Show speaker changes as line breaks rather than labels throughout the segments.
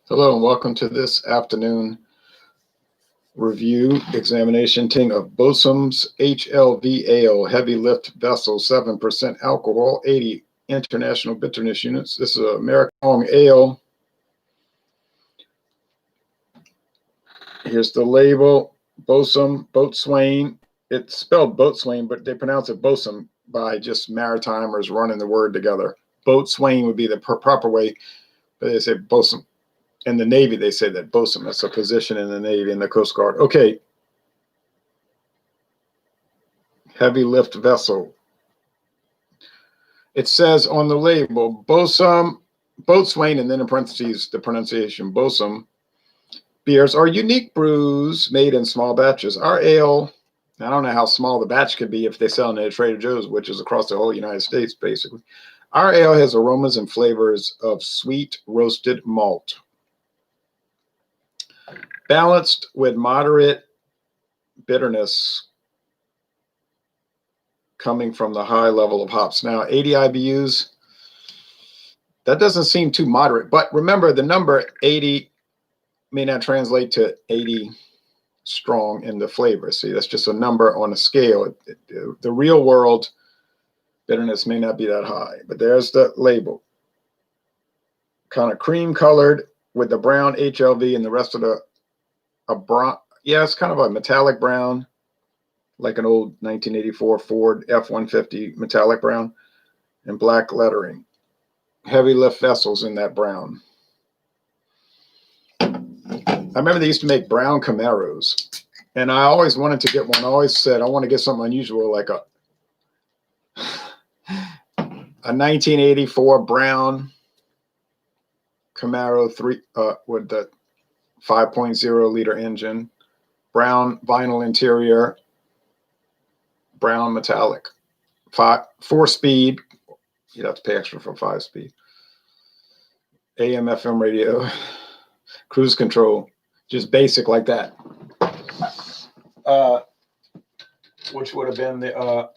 Hello and welcome to this afternoon review examination of Boatswain's H.L.V ale, heavy lift vessel, 7% alcohol, 80 international bitterness units. This is an American long ale. Here's the label, Boatswain. It's spelled Boatswain, but they pronounce it Boatswain by just maritimers running the word together. Boatswain would be the proper way, but they say Boatswain. In the Navy, they say that boatswain, that's a position in the Navy and the Coast Guard. Okay. Heavy lift vessel. It says on the label, Boatswain, and then in parentheses, the pronunciation, Boatswain beers are unique brews made in small batches. Our ale, I don't know how small the batch could be if they sell it at Trader Joe's, which is across the whole United States, basically. Our ale has aromas and flavors of sweet roasted malt, balanced with moderate bitterness coming from the high level of hops. Now, 80 IBUs, that doesn't seem too moderate. But remember, the number 80 may not translate to 80 strong in the flavor. See, that's just a number on a scale. The real world bitterness may not be that high. But there's the label. Kind of cream colored with the brown H.L.V and the rest of the brown, yeah, it's kind of a metallic brown, like an old 1984 Ford F-150 metallic brown, and black lettering. Heavy lift vessels in that brown. I remember they used to make brown Camaros, and I always wanted to get one. I always said I want to get something unusual, like a 1984 brown Camaro with the 5.0 liter engine, brown vinyl interior, brown metallic, 4-speed. You'd have to pay extra for 5-speed. AM FM radio, cruise control, just basic like that. Which would have been the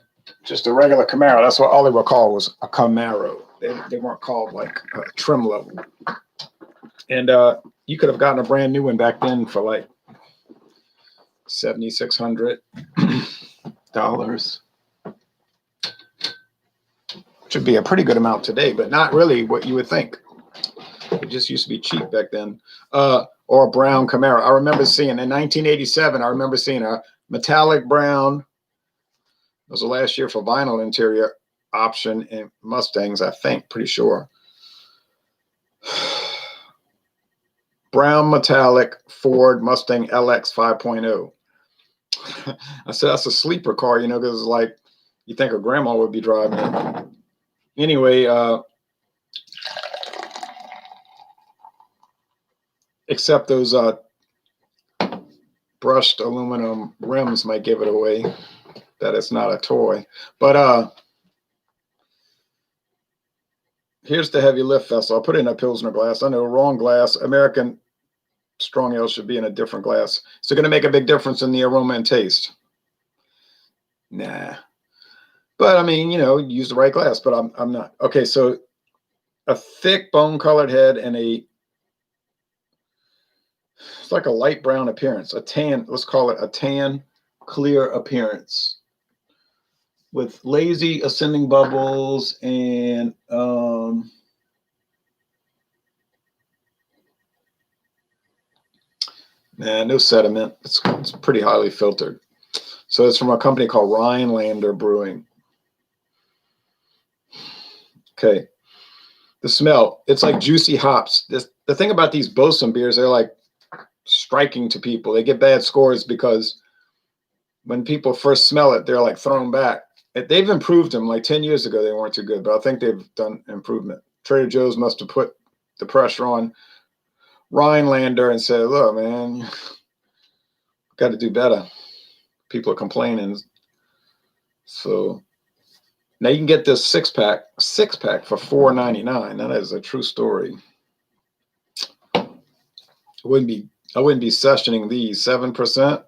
just a regular Camaro. That's what all they were called, was a Camaro. They weren't called like a trim level. And you could have gotten a brand new one back then for like $7,600, which would be a pretty good amount today, but not really what you would think. It just used to be cheap back then. Or a brown Camaro. I remember seeing in 1987. I remember seeing a metallic brown. It was the last year for vinyl interior option in Mustangs, I think, pretty sure. Brown metallic Ford Mustang LX 5.0. I said that's a sleeper car, you know, because it's like you think a grandma would be driving it. Anyway, except those brushed aluminum rims might give it away that it's not a toy. But here's the heavy lift vessel. I'll put it in a Pilsner glass. I know, wrong glass. American strong ale should be in a different glass. Is it going to make a big difference in the aroma and taste? Nah. But I mean, you know, use the right glass, but I'm not. Okay, so a thick bone-colored head and it's like a light brown appearance, a tan, let's call it a tan, clear appearance with lazy ascending bubbles and no sediment. It's pretty highly filtered. So it's from a company called Rhinelander Brewing. Okay. The smell, it's like juicy hops. The thing about these Boatswain beers, they're like striking to people. They get bad scores because when people first smell it, they're like thrown back. They've improved them. Like 10 years ago, they weren't too good, but I think they've done improvement. Trader Joe's must have put the pressure on Rhinelander and said, look, man, got to do better. People are complaining. So now you can get this six pack for $4.99. That is a true story. I wouldn't be sessioning these. 7%.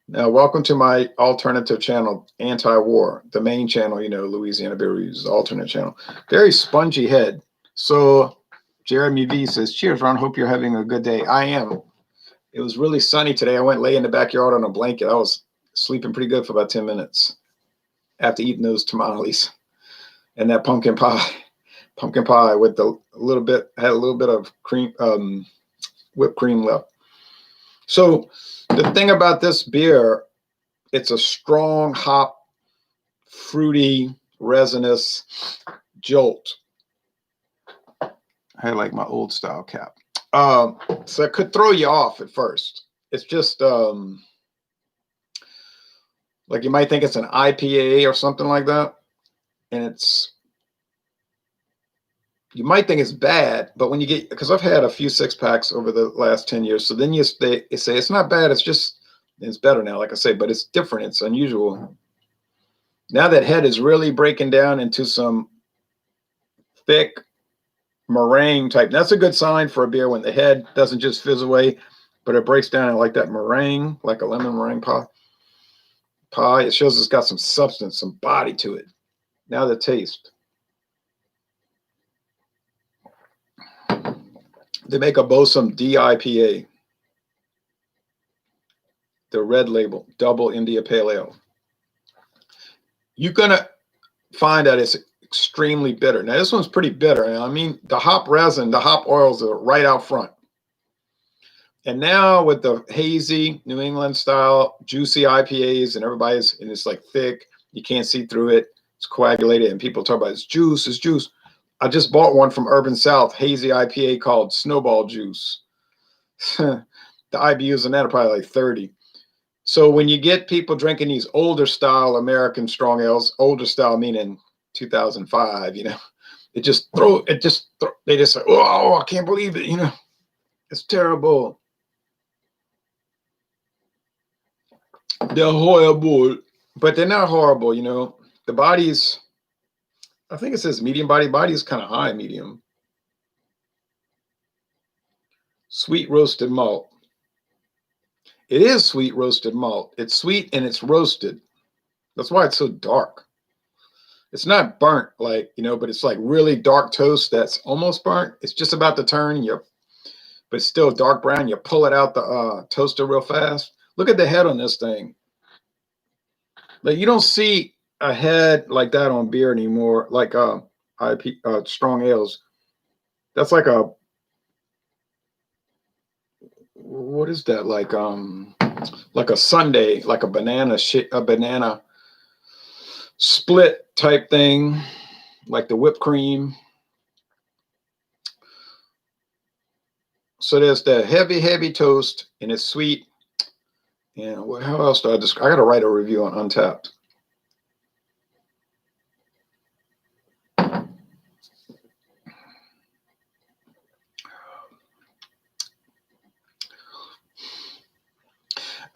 Now, welcome to my alternative channel, Anti-War, the main channel, you know, Louisiana Beer Reviews, alternate channel. Very spongy head. So Jeremy V says, cheers, Ron. Hope you're having a good day. I am. It was really sunny today. I went lay in the backyard on a blanket. I was sleeping pretty good for about 10 minutes after eating those tamales and that pumpkin pie. Pumpkin pie with had a little bit of cream, whipped cream left. So the thing about this beer, it's a strong hop, fruity, resinous jolt. I had like my old style cap. So it could throw you off at first. It's just like you might think it's an IPA or something like that. And you might think it's bad, but when you get, because I've had a few 6-packs over the last 10 years. So then you say it's not bad. It's better now, like I say, but it's different. It's unusual. Now that head is really breaking down into some thick meringue type. That's a good sign for a beer when the head doesn't just fizz away, but it breaks down like that meringue, like a lemon meringue pie. It shows it's got some substance, some body to it. Now the taste. They make a Boatswain DIPA. The red label, double India Pale Ale. You're going to find that it's extremely bitter. Now, this one's pretty bitter. I mean, the hop resin, the hop oils are right out front. And now with the hazy New England style juicy IPAs and it's like thick, you can't see through it. It's coagulated and people talk about it's juice. I just bought one from Urban South, hazy IPA called Snowball Juice. The IBUs in that are probably like 30. So when you get people drinking these older style American strong ales, older style meaning 2005, they just say, oh, I can't believe it, it's terrible. They're horrible, but they're not horrible, The body's, I think it says medium body. Body is kind of high medium. Sweet roasted malt. It is sweet roasted malt. It's sweet and it's roasted. That's why it's so dark. It's not burnt but it's like really dark toast that's almost burnt. It's just about to turn, but it's still dark brown. You pull it out the toaster real fast. Look at the head on this thing. Like you don't see a head like that on beer anymore, like strong ales. That's like what is that? Like a sundae, like a banana split type thing, like the whipped cream. So there's the heavy toast, and it's sweet. And how else do I got to write a review on Untapped.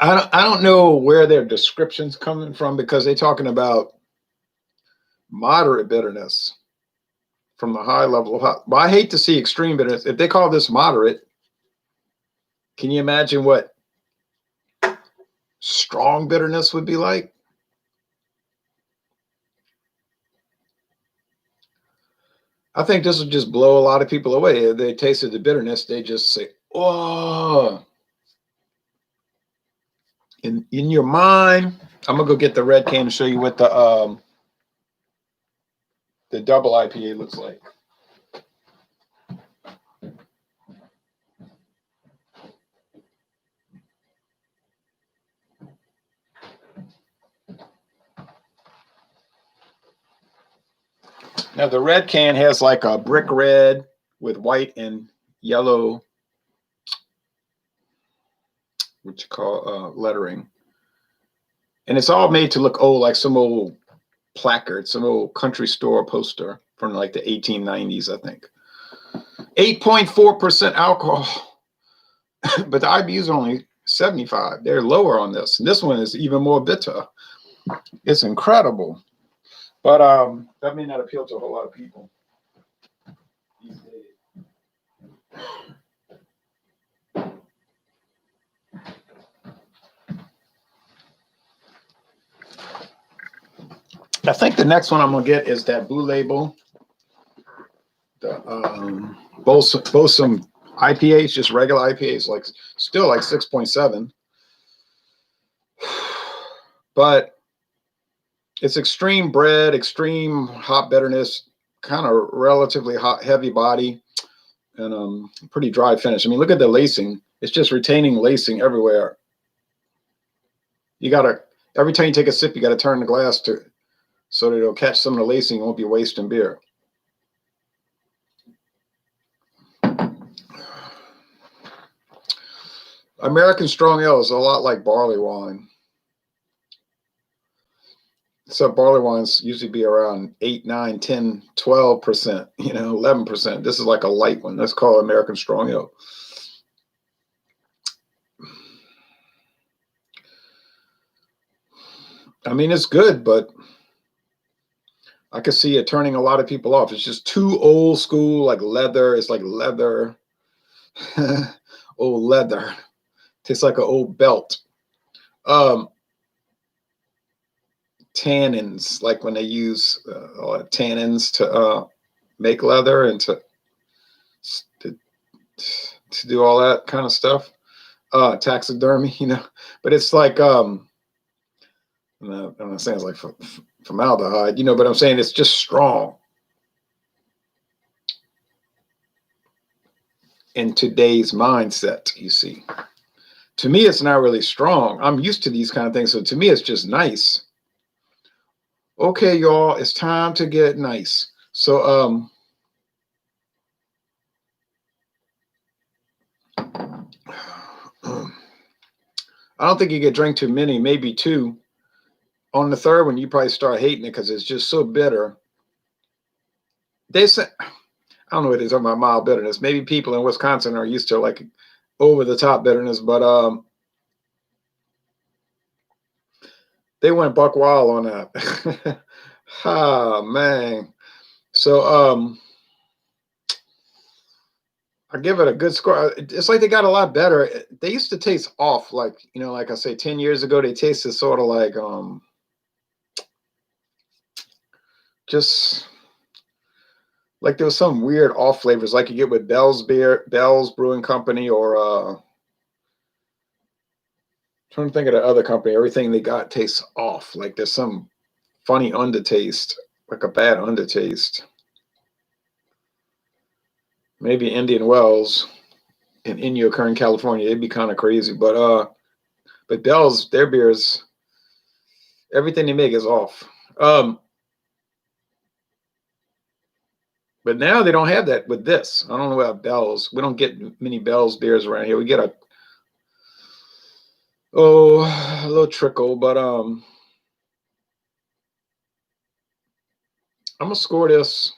I don't know where their description's coming from because they're talking about moderate bitterness from the high level of hot. But I hate to see extreme bitterness. If they call this moderate, can you imagine what strong bitterness would be like? I think this would just blow a lot of people away. If they tasted the bitterness, they just say, oh. In your mind, I'm gonna go get the red can to show you what the double IPA looks like. Now the red can has like a brick red with white and yellow, what you call lettering, and it's all made to look old, like some old placard, some old country store poster from like the 1890s, I think. 8.4% alcohol, but the IBUs are only 75. They're lower on this, and this one is even more bitter. It's incredible, but that may not appeal to a whole lot of people these days. I think the next one I'm gonna get is that Blue Label, the both some IPAs, just regular IPAs, like still like 6.7, but it's extreme bread, extreme hop bitterness, kind of relatively hot, heavy body, and pretty dry finish. I mean, look at the lacing. It's just retaining lacing everywhere. You gotta, every time you take a sip, you gotta turn the glass to so that it'll catch some of the lacing. It won't be wasting beer. American strong ale is a lot like barley wine. So barley wines usually be around 8, 9, 10, 12%, 11%. This is like a light one. That's called American strong ale. I mean, it's good, but I could see it turning a lot of people off. It's just too old school, like leather. It's like leather. Old leather. Tastes like an old belt. Tannins, like when they use tannins to make leather and to do all that kind of stuff. Taxidermy, but it's like I'm not saying it's like formaldehyde, but I'm saying it's just strong. In today's mindset, you see. To me, it's not really strong. I'm used to these kind of things, so to me, it's just nice. Okay, y'all, it's time to get nice. So, I don't think you could drink too many, maybe 2. On the third one, you probably start hating it because it's just so bitter. They say, I don't know what they're talking about mild bitterness. Maybe people in Wisconsin are used to like over the top bitterness, but they went buck wild on that. Ah, man. So I give it a good score. It's like they got a lot better. They used to taste off, like, like I say, 10 years ago, they tasted sort of like just like there was some weird off flavors like you get with Bell's Brewing Company, or trying to think of the other company. Everything they got tastes off. Like there's some funny undertaste, like a bad undertaste. Maybe Indian Wells in Inyokern, California, they'd be kind of crazy. But Bell's, their beers, everything they make is off. But now they don't have that with this. I don't know about Bell's. We don't get many Bell's beers around here. We get a little trickle, but I'm gonna score this.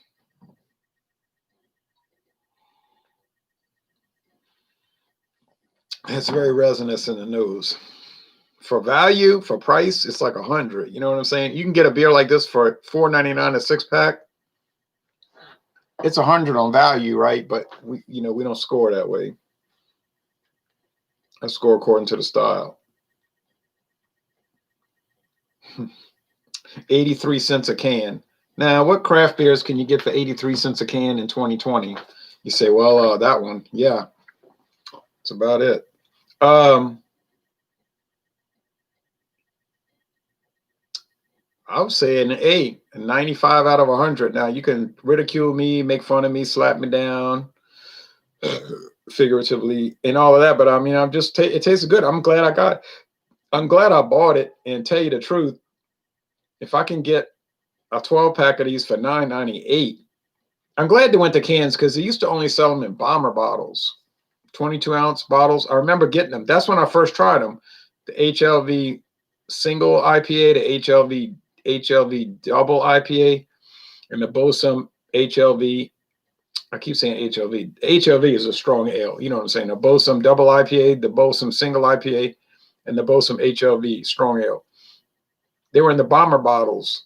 It's very resinous in the nose. For value, for price, it's like 100. You know what I'm saying? You can get a beer like this for $4.99 a 6-pack. It's 100 on value, right? But we don't score that way. I score according to the style. 83 cents a can. Now, what craft beers can you get for 83 cents a can in 2020? You say, well, that one. Yeah, that's about it. I would say an 8, a 95 out of 100. Now, you can ridicule me, make fun of me, slap me down, figuratively, and all of that. But I mean, it tastes good. I'm glad I bought it. And tell you the truth, if I can get a 12-pack of these for $9.98, I'm glad they went to cans because they used to only sell them in bomber bottles, 22-ounce bottles. I remember getting them. That's when I first tried them. The H.L.V single IPA, the H.L.V double IPA, and the Boatswain H.L.V. I keep saying H.L.V. H.L.V is a strong ale. You know what I'm saying? The Boatswain double IPA, the Boatswain single IPA, and the Boatswain H.L.V strong ale. They were in the bomber bottles.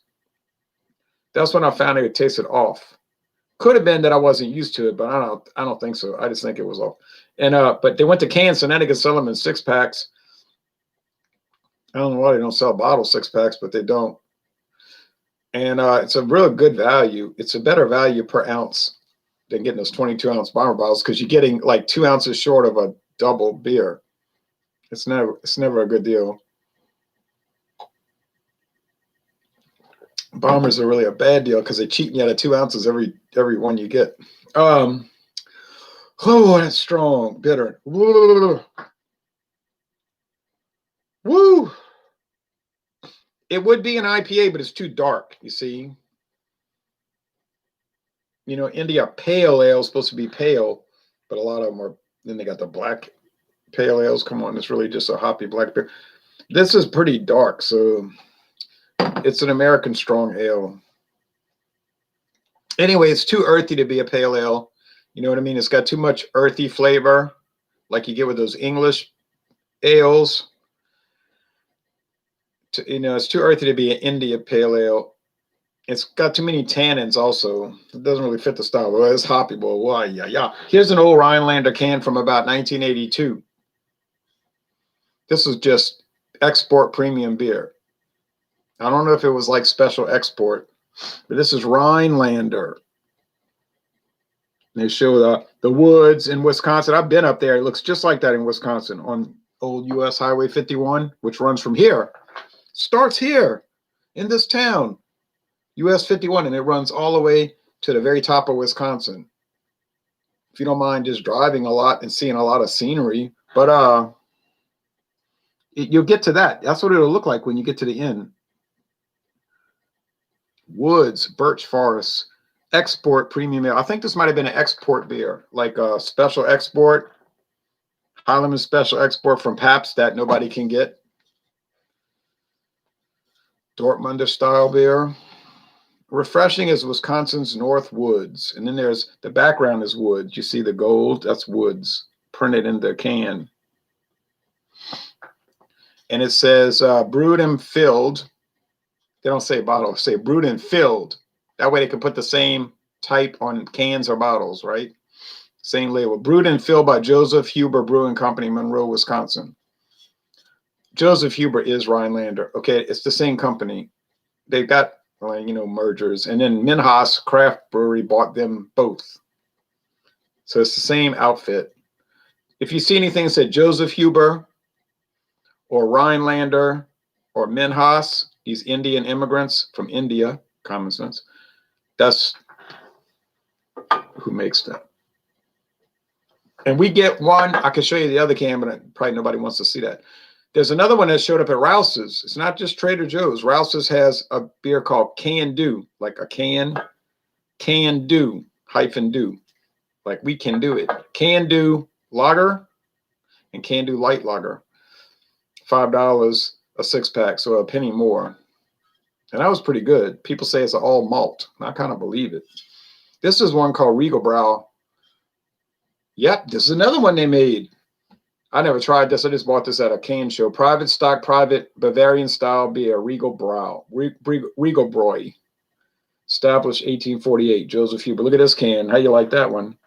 That's when I found it tasted off. Could have been that I wasn't used to it, but I don't think so. I just think it was off. And but they went to cans, so now they can sell them in 6-packs. I don't know why they don't sell bottle 6-packs, but they don't. And it's a real good value. It's a better value per ounce than getting those 22-ounce bomber bottles, because you're getting like 2 ounces short of a double beer. It's never a good deal. Bombers are really a bad deal because they cheat you out of 2 ounces every one you get. Oh, that's strong, bitter. Woo. Woo. It would be an IPA, but it's too dark, you see. You know, India Pale Ale is supposed to be pale, but a lot of them are, then they got the black pale ales. Come on, it's really just a hoppy black beer. This is pretty dark, so it's an American strong ale. Anyway, it's too earthy to be a pale ale. You know what I mean? It's got too much earthy flavor, like you get with those English ales. You know, it's too earthy to be an India Pale Ale. It's got too many tannins also. It doesn't really fit the style. Well, it's hoppy, boy. Why, yeah. Here's an old Rhinelander can from about 1982. This is just export premium beer. I don't know if it was like special export, but this is Rhinelander. They show the woods in Wisconsin. I've been up there. It looks just like that in Wisconsin on old US Highway 51, which runs from here. Starts here in this town, US 51, and it runs all the way to the very top of Wisconsin. If you don't mind just driving a lot and seeing a lot of scenery, but you'll get to that. That's what it'll look like when you get to the end. Woods, birch forests, export premium ale. I think this might have been an export beer, like a special export, Highland special export from Pabst that nobody can get. Dortmunder style beer. Refreshing is Wisconsin's North Woods. And then there's the background is woods. You see the gold? That's woods printed in the can. And it says brewed and filled. They don't say bottle, say brewed and filled. That way they can put the same type on cans or bottles, right? Same label. Brewed and filled by Joseph Huber Brewing Company, Monroe, Wisconsin. Joseph Huber is Rhinelander. Okay, it's the same company. They've got, you know, mergers. And then Minhas Craft Brewery bought them both. So it's the same outfit. If you see anything that said Joseph Huber or Rhinelander or Minhas, these Indian immigrants from India, common sense, that's who makes them. And we get one. I can show you the other can, but probably nobody wants to see that. There's another one that showed up at Rouse's. It's not just Trader Joe's. Rouse's has a beer called Can Do, like a can do, hyphen do. Like we can do it. Can Do lager and Can Do light lager. $5 a 6-pack, so a penny more. And that was pretty good. People say it's an all malt. I kind of believe it. This is one called Regal Brow. Yep, this is another one they made. I never tried this. I just bought this at a can show. Private stock, private Bavarian style beer, Regal Brow, Regal Broy. Established 1848, Joseph Huber. Look at this can. How you like that one?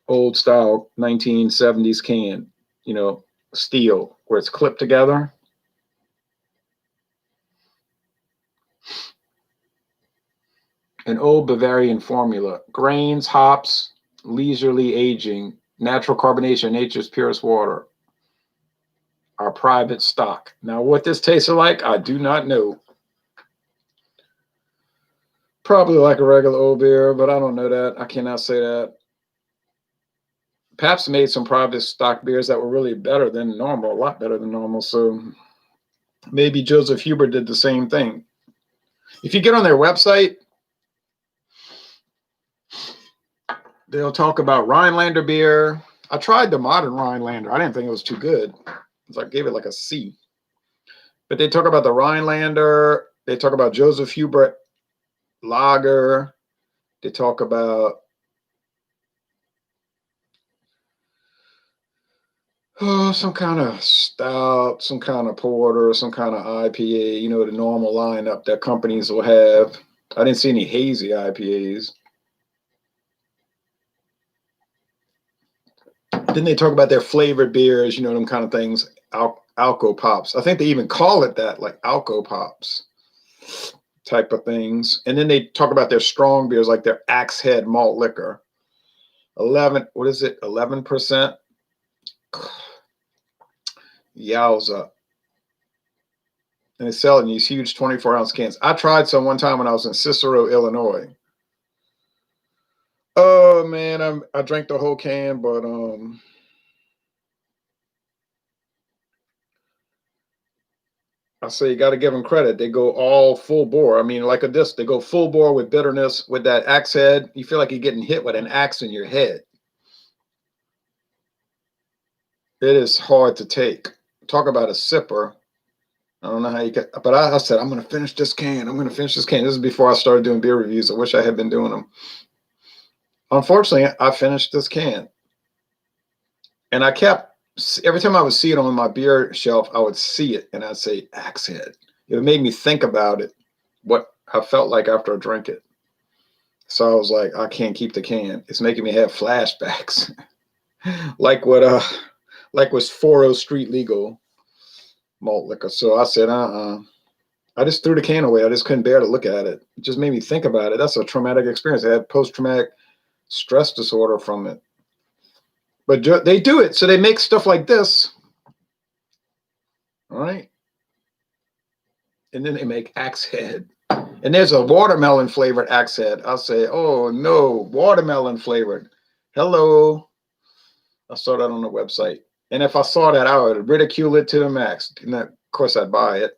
Old style 1970s can, you know, steel, where it's clipped together. An old Bavarian formula. Grains, hops, leisurely aging, natural carbonation, nature's purest water. Our private stock. Now, what this tasted like, I do not know. Probably like a regular old beer, but I don't know that. I cannot say that. Pabst made some private stock beers that were really better than normal, a lot better than normal. So maybe Joseph Huber did the same thing. If you get on their website, they'll talk about Rhinelander beer. I tried the modern Rhinelander. I didn't think it was too good. So I gave it like a C. But they talk about the Rhinelander. They talk about Joseph Huber lager. They talk about some kind of stout, some kind of porter, some kind of IPA, you know, the normal lineup that companies will have. I didn't see any hazy IPAs. Then they talk about their flavored beers, you know, them kind of things, Alco Pops. I think they even call it that, like Alco Pops. type of things. And then they talk about their strong beers, like their Axe Head malt liquor. 11, what is it? 11%. Yowza. And they sell it in these huge 24-ounce cans. I tried some one time when I was in Cicero, Illinois. Oh man, I drank the whole can, but I say you got to give them credit. They go all full bore. I mean, like a disc, they go full bore with bitterness with that axe head. You feel like you're getting hit with an axe in your head. It is hard to take. Talk about a sipper. I don't know how you get, but I said, I'm going to finish this can. I'm going to finish this can. This is before I started doing beer reviews. I wish I had been doing them. Unfortunately, I finished this can. And I kept, every time I would see it on my beer shelf, I would see it and I'd say, Axe Head. It made me think about it, what I felt like after I drank it. So I was like, I can't keep the can. It's making me have flashbacks. like was 40 Street Legal malt liquor. So I said, I just threw the can away. I just couldn't bear to look at it. It just made me think about it. That's a traumatic experience. I had post-traumatic stress disorder from it. But they do it. So they make stuff like this. All right. And then they make Axe Head. And there's a watermelon flavored Axe Head. I'll say, oh no, watermelon flavored. Hello. I saw that on the website. And if I saw that, I would ridicule it to the max. And of course, I'd buy it.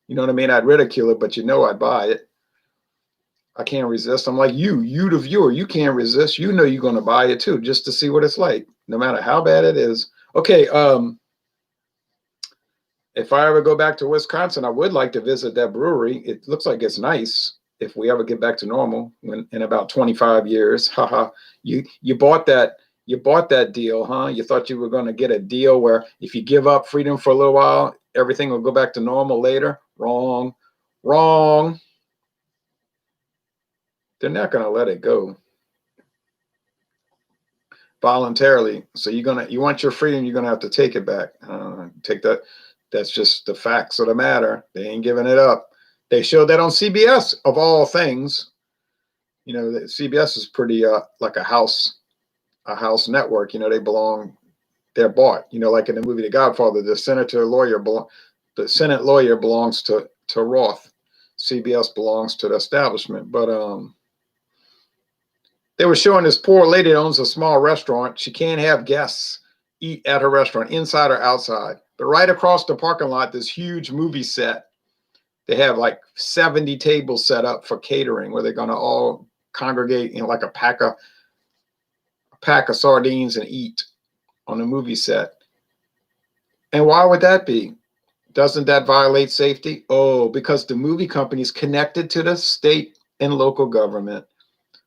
You know what I mean? I'd ridicule it, but you know I'd buy it. I can't resist. I'm like you the viewer. You can't resist. You know you're going to buy it too, just to see what it's like, no matter how bad it is. Okay, if I ever go back to Wisconsin, I would like to visit that brewery. It looks like it's nice if we ever get back to normal in about 25 years. Haha. You bought that deal, huh? You thought you were going to get a deal where if you give up freedom for a little while, everything will go back to normal later. Wrong. They're not going to let it go voluntarily. So you want your freedom, you're going to have to take it back. Take that. That's just the facts of the matter. They ain't giving it up. They showed that on CBS of all things. You know, CBS is pretty like a house network. You know, they're bought. You know, like in the movie The Godfather, the Senate lawyer belongs to Roth. CBS belongs to the establishment. But they were showing this poor lady that owns a small restaurant. She can't have guests eat at her restaurant, inside or outside. But right across the parking lot, this huge movie set. They have like 70 tables set up for catering where they're going to all congregate in like a pack of sardines and eat on the movie set. And why would that be? Doesn't that violate safety? Oh, because the movie company is connected to the state and local government.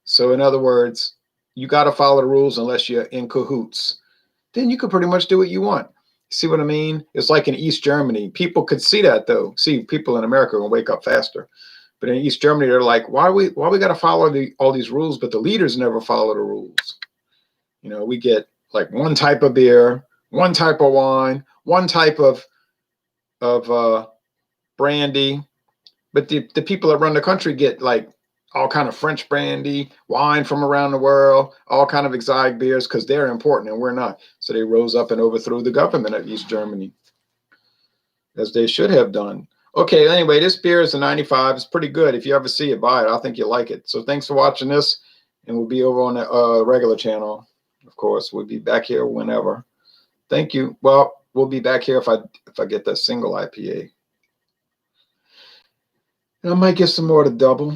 So in other words, you got to follow the rules unless you're in cahoots. Then you can pretty much do what you want. See what I mean? It's like in East Germany. People could see that though. See, people in America will wake up faster. But in East Germany, they're like, why we got to follow all these rules, but the leaders never follow the rules. You know, we get like one type of beer, one type of wine, one type of brandy. But the people that run the country get like all kind of French brandy, wine from around the world, all kind of exotic beers because they're important and we're not. So they rose up and overthrew the government of East Germany, as they should have done. Okay, anyway, this beer is a 95. It's pretty good. If you ever see it, buy it. I think you'll like it. So thanks for watching this, and we'll be over on the regular channel. Of course, we'll be back here whenever. Thank you. Well, we'll be back here if I get that single IPA. And I might get some more to double.